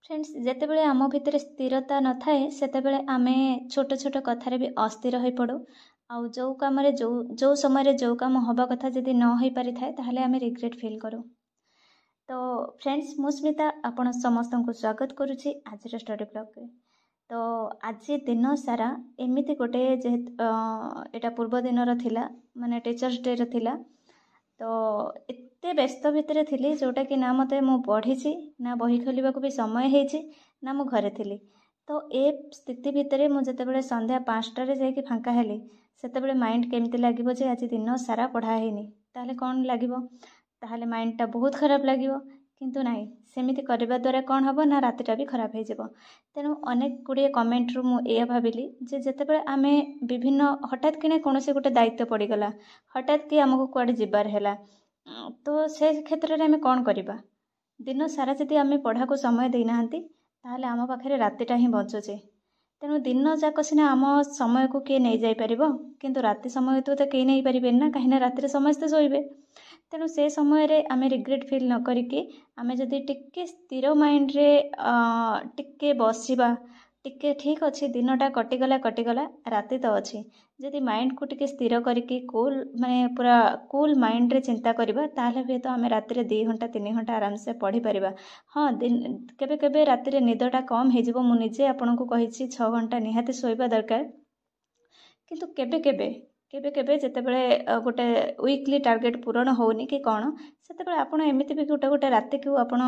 Friends जेतेबेले आम भितर स्थिरता न थाए सेतेबेले आमे छोट छोट कथारे भी अस्थिर हो पड़ू आउ जो काम जो समय जो काम हवा कथा जदि न हो पारि थाए ताहले आमे रिग्रेट फील करूँ। तो फ्रेंड्स मु स्मिता आपण समस्त को स्वागत करुच्ची आज स्टडी ब्लॉग रे। तो आज दिन सारा एमती गोटे जेहेतु एटा पूर्व दिन थिला माने टीचर्स डे थिला तो एते व्यस्त भितर थी जोटा कि ना मते मु पढ़ी ना बही खोलिबा भी समय होइछि ना मु घरे थिली। तो ए स्थिति भितर मु जेतेबेले संध्या 5टार जाइए फांका हेली सेतेबेले माइंड केमती लागिबो जे आज दिन सारा पढ़ा हैनी ताहले कौन लागिबो ताहले माइंडटा बहुत खराब लागिबो किंतु नाई सेमिति करबा द्वारा कौन हबो ना रातिटा भी खराब हो जाबो। तेणु अनेक गुड़िए कमेंट रु मु एया भाबिली जे जेतेबेले आमे विभिन्न हठात किने कोनोसी गोटे दायित्व पड़ीगला हठात कि आमको कुआडे जिबार हैला तो से क्षेत्र में आमे कौन करबा दिन सारा जदि आमे पढ़ा को समय देना हांती ताहले आम पाखरे रातिटा ही बचुचे। तेणु दिन जाक सिना आम समय को किए नहीं जाई परिबो किंतु राति समय तो कहीं नहीं पारिबेन ना कहीं राति समस्ते शोइबे। तेणु से समय रे आमे रिग्रेट फील न करिके आमे जदि टिके स्थिर माइंड रे टिके बसिबा टिके ठीक अच्छे दिनटा कटिगला राति तो अच्छी जदि माइंड को टिके स्थिर करके कूल माने पूरा कूल माइंड रे चिंता करबा ताहले भी तो आमे राति रे 2 घंटा 3 घंटा आराम से पढ़ी परिबा। हाँ दिन केबे केबे राति रे निदटा कम हे जिवो मु निजे आपन को कहिछि 6 घंटा निहाती सोइबा दरकार किंतु केबे केबे केबे केबे जेतेबेले गोटे वीकली टार्गेट पूरण होनी कि कौन सेतेबेले आपण एमिति भी गोटे गोटे राति को आपण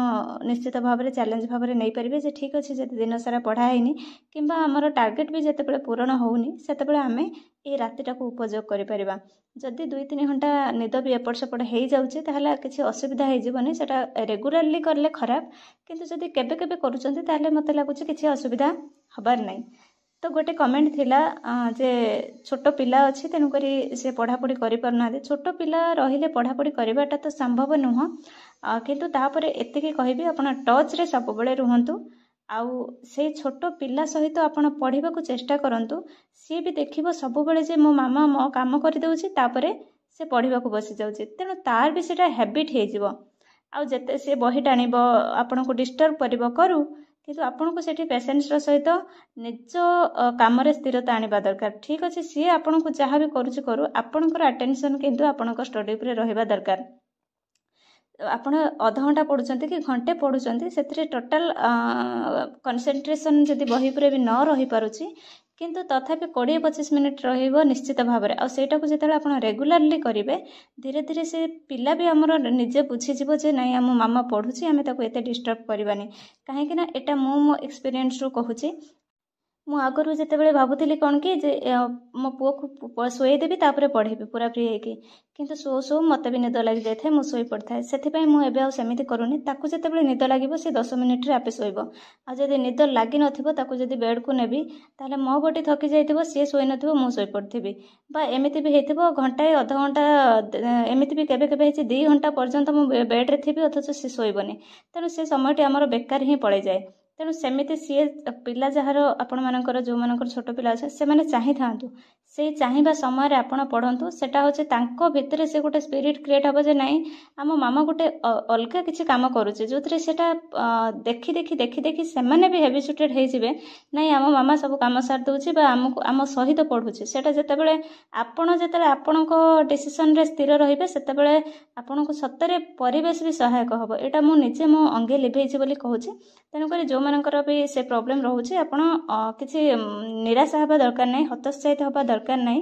निश्चित भाव में चैलेंज भाव में नहीं पारिबे जे ठीक अच्छे जदि दिन सारा पढ़ा हैनी किंबा आमर टार्गेट भी जेतेबेले पूरण होनी सेतेबेले आमे ए रातिटा को उपयोग करि परिबा। जदि 2-3 घंटा निद भी एपट सेपट हो जाउचे ताहले किछि असुविधा हो जीवनी सेटा रेगुलरली करले खराब किंतु जदि केबे केबे करूचंती ताहले मते लागुचे किछि असुविधा हबार नाही। तो गोटे कमेंट थिला जे छोट पिला अच्छी तेणुक से पढ़ापढ़ी करना छोट पिला रहिले पढ़ापढ़ी करवाटा तो संभव नुह किंतु तापरे एतिकी कहबी आपण टच रे सब बेले रुहंतु आउ से छोट पिला सहित आपण पढ़िबा को चेष्टा करंतु सी भी देखिबो सब बेले जे मो मामा मो काम कर देउची तापरे से पढ़िबा को बसी जाउची तेणु तार भी सेटा हैबिट हे जिवो आउ जते से बही टाणिबो आपण को डिस्टर्ब करिवो करू किंतु आपन को सेठी पेशेंस सहित निज काम रे स्थिरता आनिबा दरकार। ठीक अच्छे सी आपन को जहाँ भी करूची करू आपनकर अटेंशन किंतु आपन स्टडी उपरे रहिबा दरकार। आपण अध घंटा पढ़ुचंती कि घंटे पढ़ुचंती सेथिरे टोटल कंसंट्रेशन जदि बही उपरे भी न रही पारुची किंतु तथापि 20-25 मिनिट रहिबो निश्चित भाव में आ सेटा को जेतेबेले आपण रेगुलरली करिवे धीरे धीरे से पिला भी हमर निजे बुझी जिवो जे नहीं हम मामा पढ़ुची आमे ताको एते डिस्टर्ब करबानी काहे कि ना एटा मो एक्सपीरियंस रो कहूची। मु आगरू जेतेबेले भाबुथिली कोन कि जे मो पुओ को सोई देबी तापरे पढ़ेबी पूरा फ्री हेकी किंतु सो सो मते भी निद लागि जाय मु सोई पड़थाय सेथिपय मु एबे आ सेमिति करूनी ताकू जेतेबेले निद लागिबो से 10 मिनिट रे आपे सोइबो आ जदि निद लागि नथिबो ताकू जदि बेड को नेबी ताले मो बॉडी थकी जाइथिबो से सोई नथिबो मु सोई पड़थिबी बा एमिति भी हेथिबो घंटा अध घंटा एमिति भी केबे केबे हेछि 2 घंटा पर्यंत मु बेड रे थिबी अथच से सोइबोनी तेनु से समयटी हमर बेकार ही पड़े जाए। तेणु सेमिति सी पिला जार आपण मानकर जो मानकर छोट पिला अच्छे से माने चाहि थांतु से चाहिबा समय रे आपण पढ़ंतु सेटा होचे तांको भितरे से गोटे स्पिरिट क्रिएट हबो जे नाही आम मामा गोटे अलगा किछि काम करूचे जोथरे सेटा देखि देखि देखि देखि से माने भी हैबिचुटेड हे जिवे नाही आम मामा सब काम सार दउची बा आम सहित पढ़ुचे सेटा जेतेबेले आपणको डिसिजन रे स्थिर रहिबे सेतेबेले आपणको सत्तरे परिवेश भी सहायक हबो एटा मु निजे मो अंगे लिभेइछि बोली कहूची। तेणुक जो मानकर भी से प्रॉब्लम रोचे आपण किसी निराशा हवा दरकार नहीं हतोत्साहित हवा दरकार नहीं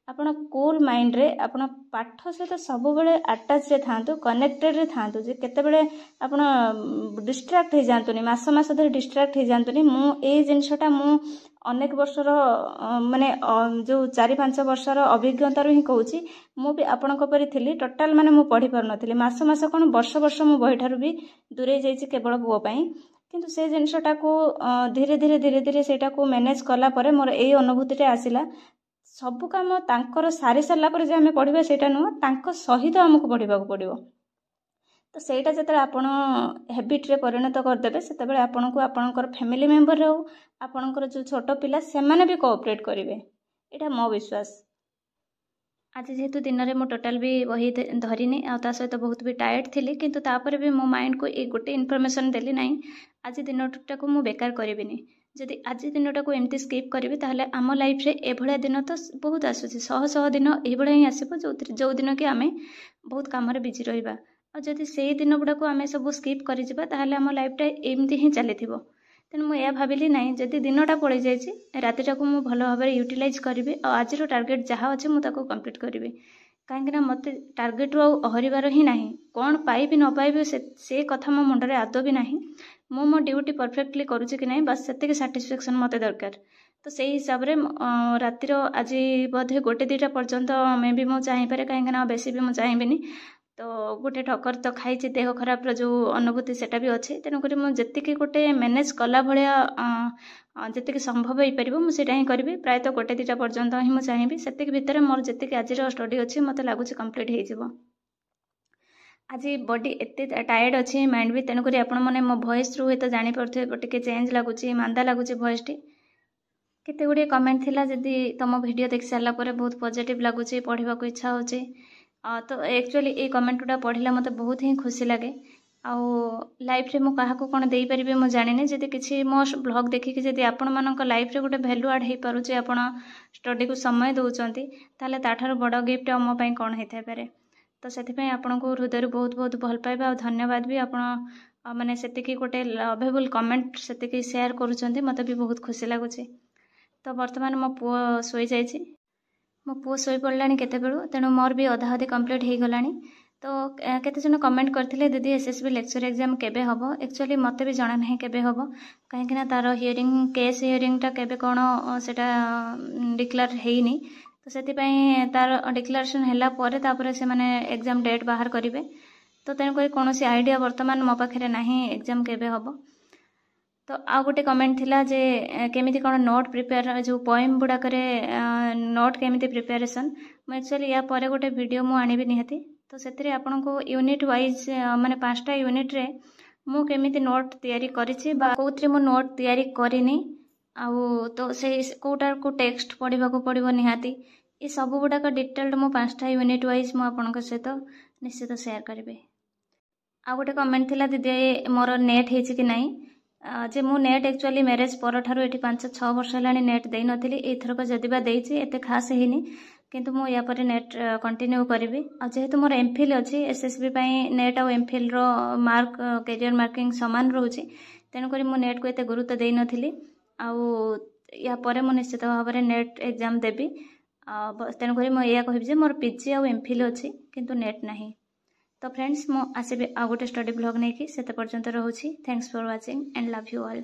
आपण कूल माइंड रे आपण पाठ सहित सब बेले अटैच रे थांतु कनेक्टेड रे थांतु जे केतेबेले आपण डिस्ट्रैक्ट हे जांतुनी मास मास धरि डिस्ट्रैक्ट हे जांतुनी मु ए जिनसटा मु अनेक वर्षर माने जो 4-5 वर्षर अभिज्ञता ही कहूची मु भी आपणको परि थिली टोटल माने मु पढ़ी पार नथिली मास मास कोन वर्ष वर्ष मु बही ठारू भी दूरे जाईची केवल बुओ पई किंतु से जिनसटा को धीरे धीरे धीरे धीरे सेटा को मैनेज कला परे मोर एई अनुभूतिटे आसिला सब काम तांकर सारी सारला परे जे हमें पढ़िबा सेटा नु तांको सहित हमको पढ़िबा को पड़िबो तो सेटा जतरे आपण हैबिट रे परिणत कर देबे सेतेबेले आपनको आपनकर फैमिली मेंबर रहू आपनकर जो छोट पिला से माने भी कोऑपरेट करिवे एटा मो विश्वास। आज जेहेतु दिन में मुझे टोटाल भी बही धरिनी आ सहित बहुत भी टायर्ड थी किंतु तापर भी मो माइंड को ये गोटे इनफर्मेशन देली ना आज दिनटा को मुझे बेकार करी जदि आज दिनटा को एमती स्किप करी ताहले आम लाइफ रे एभलिया दिन तो बहुत आसूसी शह शह दिन ये ही आसब जो दिन कि आम बहुत कम बिजी रहा और जदि से दिन गुड़ा को आम सब स्किप कर आम लाइफटा एमती ही चली तेणु मुझे भाविली ना जदि दिनटा पड़ जाए रातिटा को मुझे भल भाव यूटिलाइज करी आज टार्गेट जहाँ अच्छे मुझे कंप्लीट करी कहीं मत टार्गेट रू हरबार ही ना कौन पाइबी न पाइबी से कथा मो मुंडे आदौ भी ना मो ड्यूटी परफेक्टली करुँच कि नहीं बस से साटिस्फैक्शन मत दरकार तो से हिसाब से रातिर आज बोधे गोटे 2टा पर्यंत मे भी मुझे चाहिए कहीं बेसी भी मुझे चाहिए तो गोटे ठकर तो खाई देह खराब जो अनुभूति सेटा भी अच्छे तेणुक मुझे गोटे मैनेज कला भाया जी संभव हो पार मुझे ही करी प्रायतः गोटे 2टा पर्यंत ही मुझे चाहिए से भितर मोर जी आज स्टडी अच्छी मत लगुच कम्प्लीट हो आज बॉडी एत टायर्ड अच्छी माइंड भी तेणुक आपने मो वॉइस रू तो जापे टे चेंज लगुच मांदा लगुच वॉइस टी केते गुड़े कमेंट थिला जदि तुम वीडियो देख सारा बहुत पॉजिटिव लगुच पढ़ा इच्छा होचे तो एक्चुअली ये कमेंट गुड़ा पढ़ला मत बहुत ही खुशी लगे आउ लाइफ रे मु कहा कौन दे पारिबे मु जानिनी जदि किछि मो ब्लॉग देखिकी जदि आपण मानक लाइफ रे गोटे वैल्यू ऐड हो पारुचे आपण स्टडी को समय दउचंती ताले ताठार बड़ गिफ्ट मो पई कोन हेथाय पारे तो सेथिपई आपण को हृदय बहुत बहुत भल पाइबा और धन्यवाद भी आपण माने सेतिकी गोटे लवेबल कमेंट सेतिकी शेयर करूचंती मते भी बहुत खुशी लागुचे तो वर्तमान मो पुओ सोई जाइछि मो पुओ सोई पड़लानी केते बेलु तेणु मोर भी अधा अधी कंप्लीट हो गलानी तो केते जन कमेंट करथिले दीदी एसएसबी लेक्चर एग्जाम केबे हबो एक्चुअली मते भी जाना नहीं केबे हबो कहीं ना तार हियरिंग केस हियरिंगटा केबे कोन सेटा डिक्लेयर हेइनी तो सेतिपई तार डिक्लेरेशन हैला परे तापरे से माने एग्जाम डेट बाहर करिवे तो तेणु करी कोनोसी आइडिया वर्तमान मो पाखरे नहीं एग्जाम केबे हबो तो आ गोटे कमेंट थिला जे केमिति कोन नोट प्रिपेयर जो पोएम गुड़ा करे नोट केमिति प्रिपेरेशन मैं एक्चुअली या परे गोटे वीडियो मु आनिबि निहति तो सेतिरे आपन को यूनिट वाइज माने 5टा यूनिट रे मु केमिति नोट तयारी करिछि बा कोथरे मु नोट तयारी करिनी आउ तो से कोटा को टेक्स्ट पढ़िबा को पड़िबो निहाती ये सब गुड़ा का डिटेल्ड मु 5टा यूनिट वाइज मु आपन को सहित निश्चित शेयर करिवे आ गोटे कमेंट थिला दीदी मोर नेट हेछि कि नाही जे मु नेट एक्चुअली मैरिज पर ठारू एठी 5-6 वर्ष हेलानी नेट देई नथिली एथरक जदिबा देइछि एते खास हेनी किंतु मु या पर नेट कंटिन्यू करिवि आ जेहेतु मोर एमफिल अछि एसएसबी पई नेट आ एमफिल रो मार्क कैरियर मार्किंग समान रहउछि तेनु करी मु नेट को एते गुरुत्व देई नथिली आ या पर मु निश्चित भाव रे नेट एग्जाम देबी तेनु करी मु या कहिबि जे मोर पीजी आ एमफिल अछि किंतु नेट नाही तो फ्रेंड्स मु आसीबे आ गोटे स्टडी ब्लॉग नेकी सेते पर्यंत रहउछि thanks for watching and love you all.